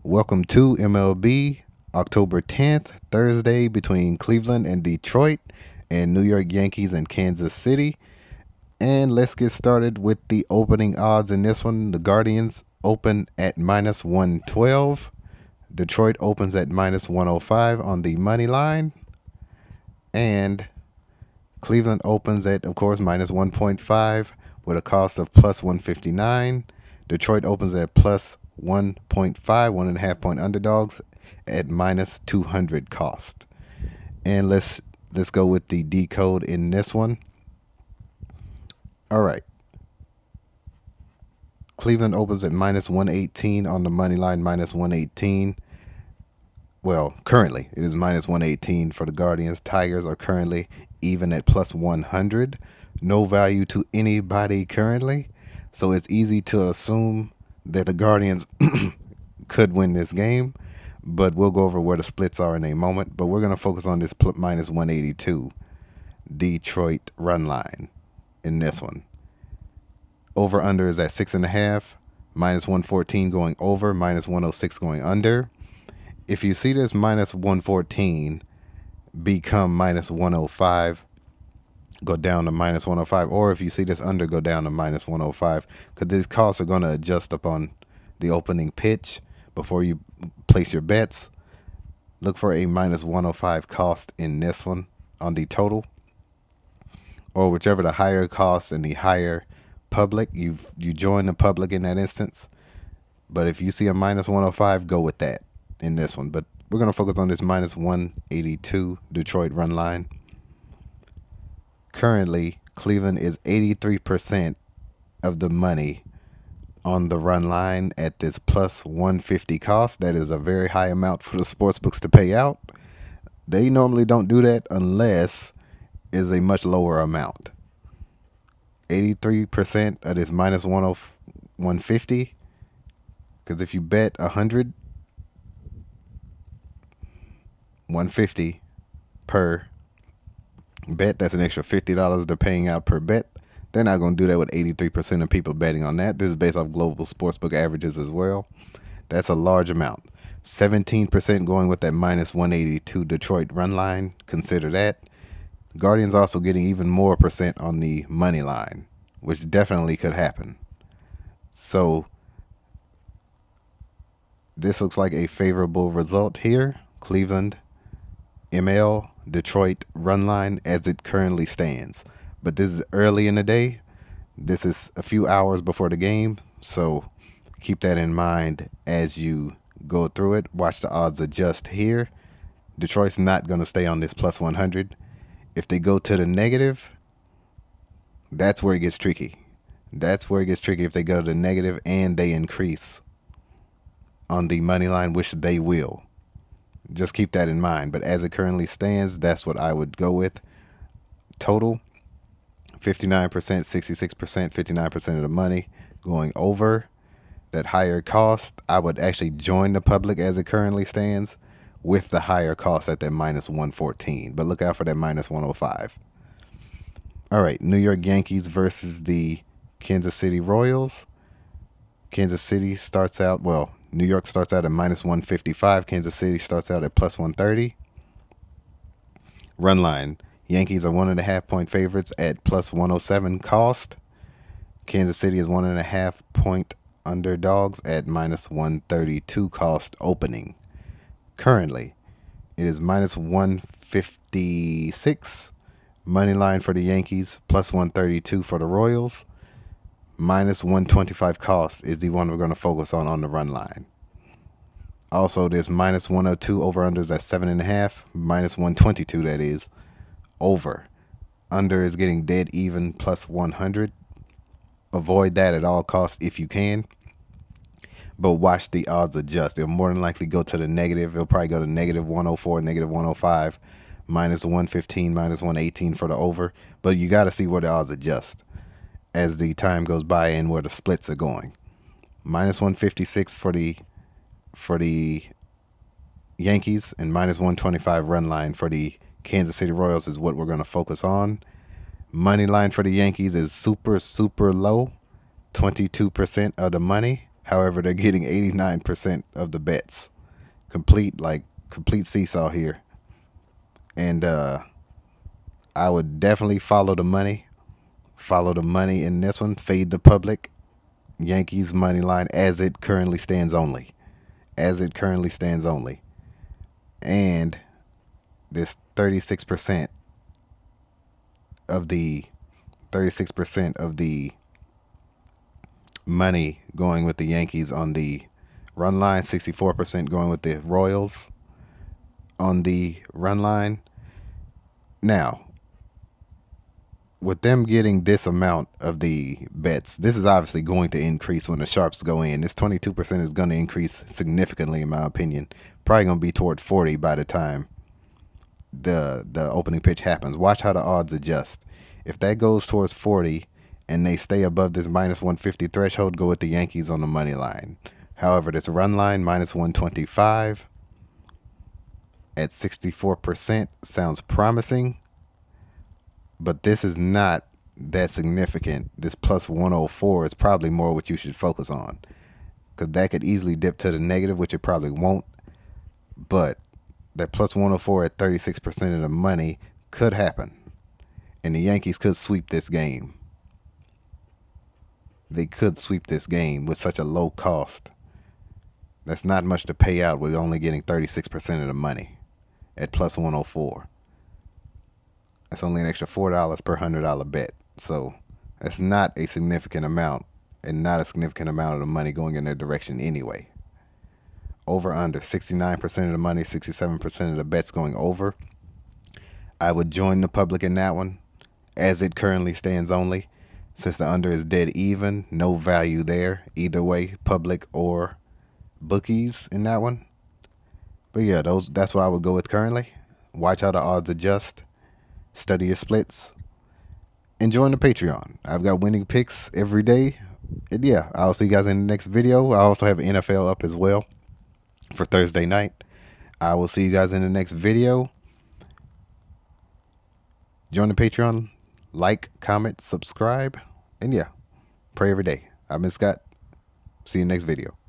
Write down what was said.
Welcome to MLB October 10th, Thursday between Cleveland and Detroit, and New York Yankees and Kansas City. And let's get started with the opening odds in this one. The Guardians open at minus 112. Detroit opens at minus 105 on the money line. And Cleveland opens at, of course, minus 1.5 with a cost of plus 159. Detroit opens at plus 1.5, 1.5 point underdogs at minus 200 cost. And let's go with the decode in this one. All right. Cleveland opens at minus 118 on the money line, minus 118. Well, currently it is minus 118 for the Guardians. Tigers are currently even at plus 100. No value to anybody currently. So it's easy to assume that the Guardians could win this game. But we'll go over where the splits are in a moment. But we're going to focus on this minus 182 Detroit run line in this one. Over under is at 6.5. Minus 114 going over. Minus 106 going under. If you see this minus 114 become minus 105, go down to minus 105. Or if you see this under, go down to minus 105. Because these costs are going to adjust upon the opening pitch before you place your bets. Look for a minus 105 cost in this one on the total. Or whichever the higher cost and the higher public, you join the public in that instance. But if you see a minus 105, go with that in this one. But we're going to focus on this minus 182 Detroit run line. Currently, Cleveland is 83% of the money on the run line at this plus 150 cost. That is a very high amount for the sports books to pay out. They normally don't do that unless it's a much lower amount. 83% of this minus 150. Because if you bet 150 per bet, that's an extra $50 they're paying out per bet. They're not going to do that with 83% of people betting on that. This is based off global sportsbook averages as well. That's a large amount. 17% going with that minus 182 Detroit run line. Consider that. Guardians also getting even more percent on the money line, which definitely could happen. So this looks like a favorable result here. Cleveland, ML, Detroit run line as it currently stands. But this is early in the day. This is a few hours before the game. So keep that in mind as you go through it. Watch the odds adjust here. Detroit's not going to stay on this plus 100. If they go to the negative, that's where it gets tricky. That's where it gets tricky if they go to the negative and they increase on the money line, which they will. Just keep that in mind. But as it currently stands, that's what I would go with. Total, 59%, 66%, 59% of the money going over. That higher cost, I would actually join the public as it currently stands with the higher cost at that minus 114. But look out for that minus 105. All right, New York Yankees versus the Kansas City Royals. Kansas City starts out, New York starts out at minus 155. Kansas City starts out at plus 130. Run line. Yankees are 1.5 point favorites at plus 107 cost. Kansas City is 1.5 point underdogs at minus 132 cost opening. Currently, it is minus 156 money line for the Yankees, plus 132 for the Royals. Minus 125 cost is the one we're going to focus on the run line. Also, there's minus 102 over-unders at 7.5, minus 122 that is, over. Under is getting dead even, plus 100. Avoid that at all costs if you can. But watch the odds adjust. They'll more than likely go to the negative. It'll probably go to negative 104, negative 105, minus 115, minus 118 for the over. But you got to see where the odds adjust as the time goes by and where the splits are going. Minus 156 for the Yankees and minus 125 run line for the Kansas City Royals is what we're going to focus on. Money line for the Yankees is super, super low, 22% of the money. However, they're getting 89% of the bets. Complete seesaw here. And I would definitely follow the money. Follow the money in this one. Fade the public. Yankees money line as it currently stands only. As it currently stands only. And this 36% of the 36% of the money going with the Yankees on the run line, 64% going with the Royals on the run line. Now, with them getting this amount of the bets, this is obviously going to increase when the sharps go in. This 22% is going to increase significantly, in my opinion. Probably going to be toward 40 by the time the opening pitch happens. Watch how the odds adjust. If that goes towards 40 and they stay above this minus 150 threshold, go with the Yankees on the money line. However, this run line minus 125 at 64% sounds promising, but this is not that significant. This plus 104 is probably more what you should focus on, because that could easily dip to the negative, which it probably won't. But that plus 104 at 36% of the money could happen, and the Yankees could sweep this game. They could sweep this game with such a low cost. That's not much to pay out with only getting 36% of the money at plus 104. That's only an extra $4 per $100 bet. So that's not a significant amount, and not a significant amount of the money going in their direction anyway. Over under 69% of the money, 67% of the bets going over. I would join the public in that one, as it currently stands only. Since the under is dead even, no value there either way, public or bookies in that one. But yeah, that's what I would go with currently. Watch how the odds adjust. Study your splits. And join the Patreon. I've got winning picks every day. And yeah, I'll see you guys in the next video. I also have NFL up as well for Thursday night. I will see you guys in the next video. Join the Patreon. Like, comment, subscribe. And yeah, pray every day. I've been Scott. See you next video.